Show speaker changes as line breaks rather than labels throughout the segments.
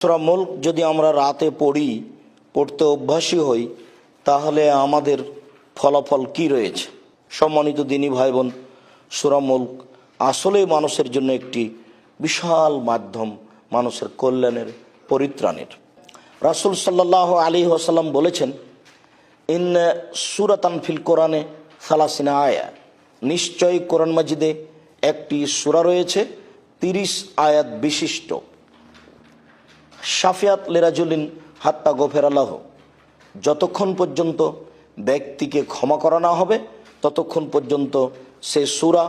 সূরা মুলক যদি আমরা রাতে পড়তে অভ্যাসী হই তাহলে আমাদের ফলাফল কি রয়েছে? সম্মানিত দিনী ভাই বোন, সূরা মুলক আসলে মানুষের জন্য একটি বিশাল মাধ্যম, মানুষের কল্যাণের, পরিত্রাণের। রাসূল সাল্লাল্লাহু আলাইহি ওয়াসাল্লাম বলেছেন, ইন্না সূরাতান ফিল কোরআনে সালাসিনা আয়া, নিশ্চয়ই কোরআন মাজিদে একটি সূরা রয়েছে 30 আয়াত বিশিষ্ট। শাফিয়াত লিরাজুলিন হাত্তা গফিরাল্লাহু, যতক্ষণ পর্যন্ত ব্যক্তিকে ক্ষমা করা না হবে ততক্ষণ পর্যন্ত সে সূরা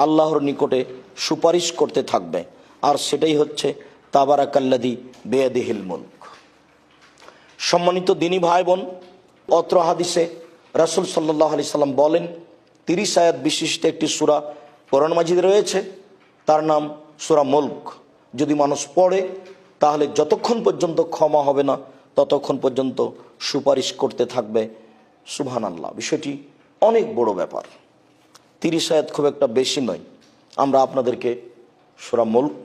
আল্লাহর নিকটে সুপারিশ করতে থাকবে, আর সেটাই হচ্ছে তাবারাকাল্লাযী বিয়াদিহিল মুলক। সম্মানিত দিনী ভাই বোন, অত্র হাদিসে রাসূল সাল্লাল্লাহু আলাইহি সাল্লাম বলেন 30 আয়াত বিশিষ্ট একটি সূরা কোরআন মাজিদে রয়েছে, তার নাম সূরা মুলক। যদি মানুষ পড়ে তাহলে যতক্ষণ পর্যন্ত ক্ষমা হবে না ততক্ষণ পর্যন্ত সুপারিশ করতে থাকবে। সুবহানাল্লাহ, বিষয়টি অনেক বড় ব্যাপার। 30 আয়াত খুব একটা বেশি নয়। আমরা আপনাদেরকে সূরা মুলক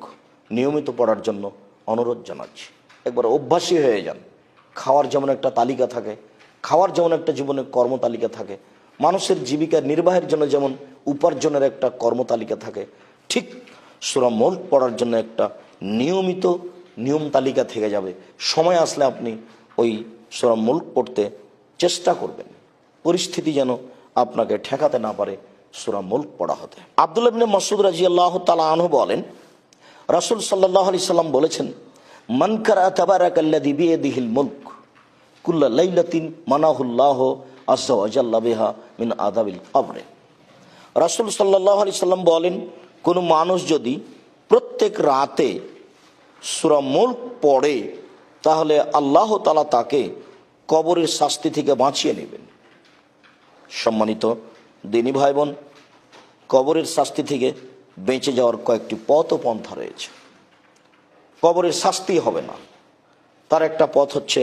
নিয়মিত পড়ার জন্য অনুরোধ জানাচ্ছি। একবার অভ্যাসী হয়ে যান। খাওয়ার যেমন একটা তালিকা থাকে, খাওয়ার যেমন একটা জীবনের কর্মতালিকা থাকে, মানুষের জীবিকা নির্বাহের জন্য যেমন উপার্জনের একটা কর্মতালিকা থাকে, ঠিক সূরা মুলক পড়ার জন্য একটা নিয়মিত নিয়ম তালিকা থেকে যাবে। সময় আসলে আপনি ওই সূরা মুলক পড়তে চেষ্টা করবেন, পরিস্থিতি যেন আপনাকে ঠেকাতে না পারে সূরা মুলক পড়া হতে। আব্দুল্লাহ ইবনে মাসউদ রাদিয়াল্লাহু তাআলা আনহু বলেন, রাসূল সাল্লাল্লাহু আলাইহি সাল্লাম বলেছেন, মান কারা তাবারাকাল্লাযী বিয়াদিহিল মুলক কুল্লা লাইলাতিন মানাহুল্লাহু আযজা ওয়া জাল্লা বিহা মিন আযাবিল কবর। রাসূল সাল্লাল্লাহু আলাইহি সাল্লাম বলেন, কোন মানুষ যদি প্রত্যেক রাতে সূরা মুলক পড়ে তাহলে আল্লাহ তাআলা তাকে কবরের শাস্তি থেকে বাঁচিয়ে নেবেন। সম্মানিত দিনী ভাই বোন, কবরের শাস্তি থেকে বেঁচে যাওয়ার কয়েকটি পথ ও পন্থা রয়েছে। কবরের শাস্তি হবে না, তার একটা পথ হচ্ছে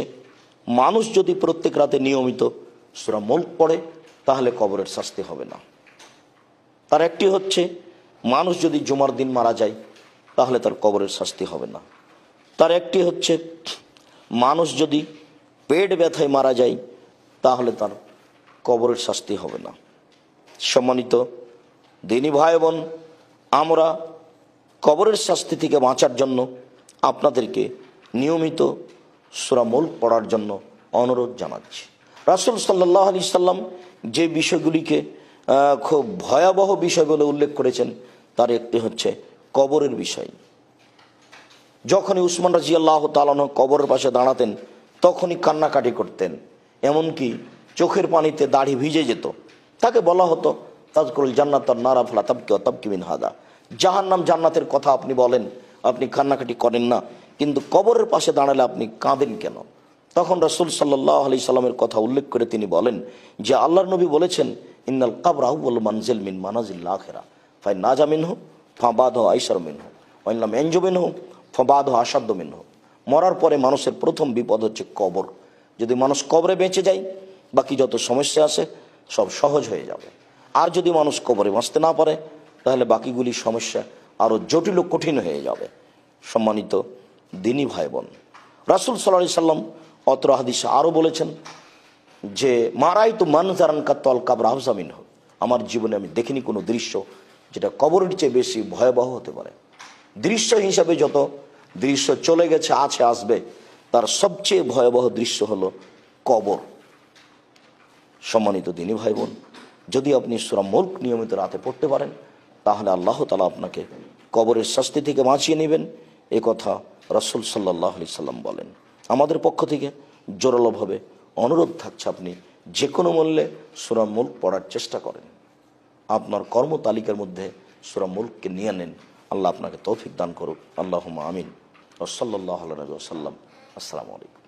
মানুষ যদি প্রত্যেক রাতে নিয়মিত সূরা মুলক পড়ে তাহলে কবরের শাস্তি হবে না। তার একটি হচ্ছে মানুষ যদি জুমার দিন মারা যায় তাহলে তার কবরের শাস্তি হবে না। তার একটি হচ্ছে মানুষ যদি পেট ব্যথায় মারা যায় তাহলে তার কবরের শাস্তি হবে না। সম্মানিত দিনী ভাই বোন, আমরা কবরের শাস্তি থেকে বাঁচার জন্য আপনাদেরকে নিয়মিত সূরা মুলক পড়ার জন্য অনুরোধ জানাচ্ছি। রাসূল সাল্লাল্লাহু আলাইহি সাল্লাম যে বিষয়গুলিকে খুব ভয়াবহ বিষয় বলে উল্লেখ করেছেন তার একটি হচ্ছে কবরের বিষয়। যখনই উসমান রাদিয়াল্লাহু তাআলা কবরের পাশে দাঁড়াতেন তখনই কান্নাকাটি করতেন, এমনকি চোখের পানিতে দাড়ি ভিজে যেত। তাকে বলা হতো, তাযকুরুল জান্নাত ওয়ান নার ফালা তাবকি ওয়া তাবকি মিন হাদা, জাহান্নাম জান্নাতের কথা আপনি বলেন, আপনি কান্নাকাটি করেন না, কিন্তু কবরের পাশে দাঁড়ালে আপনি কাঁদেন কেন? তখন রাসূল সাল্লাল্লাহু আলাইহি সাল্লামের কথা উল্লেখ করে তিনি বলেন যে আল্লাহর নবী বলেছেন, ইন্নাল কবরা আউয়ালু মানজিল মিন মানাজিল আখিরা ফাইন নাজা মিনহু ফাবাদহু আইসার মিনহু ওয়া ইন লাম ইয়ানজু মিনহু ফাবাদহু আশাদ্দু মিনহু। মরার পরে মানুষের প্রথম বিপদ হচ্ছে কবর। যদি মানুষ কবরে বেঁচে যায় বাকি যত সমস্যা আছে সব সহজ হয়ে যাবে। আর যদি মানুষ কবরে বাঁচতে না পারে তাহলে বাকিগুলি সমস্যা আরও জটিল ও কঠিন হয়ে যাবে। সম্মানিত দিনী ভাই বোন, রাসূল সাল্লাল্লাহু আলাইহি সাল্লাম অত্র হাদিসে আরও বলেছেন যে মারাইতু মানজারান কাত্তাল কবর আফযা মিনহু, আমার জীবনে আমি দেখিনি কোনো দৃশ্য যেটা কবরের চেয়ে বেশি ভয়াবহ হতে পারে। দৃশ্য হিসাবে যত দৃশ্য চলে গেছে, আছে, আসবে, তার সবচেয়ে ভয়াবহ দৃশ্য হলো কবর। সম্মানিত দিনী ভাই বোন, যদি আপনি সূরা মুলক নিয়মিত রাতে পড়তে পারেন তাহলে আল্লাহ তাআলা আপনাকে কবরের শাস্তি থেকে বাঁচিয়ে নেবেন, এ কথা রাসূল সাল্লাল্লাহু আলাইহি সাল্লাম বলেন। আমাদের পক্ষ থেকে জোরালোভাবে অনুরোধ থাকছে, আপনি যে কোনো মূল্যে সূরা মুলক পড়ার চেষ্টা করেন, আপনার কর্মতালিকার মধ্যে সূরা মুলককে নিয়ে নেন। আল্লাহ আপনাকে তৌফিক দান করুক। আল্লাহুম্মা আমিন। ওয়া সাল্লাল্লাহু আলা নবী ওয়া সাল্লাম। আসসালামু আলাইকুম।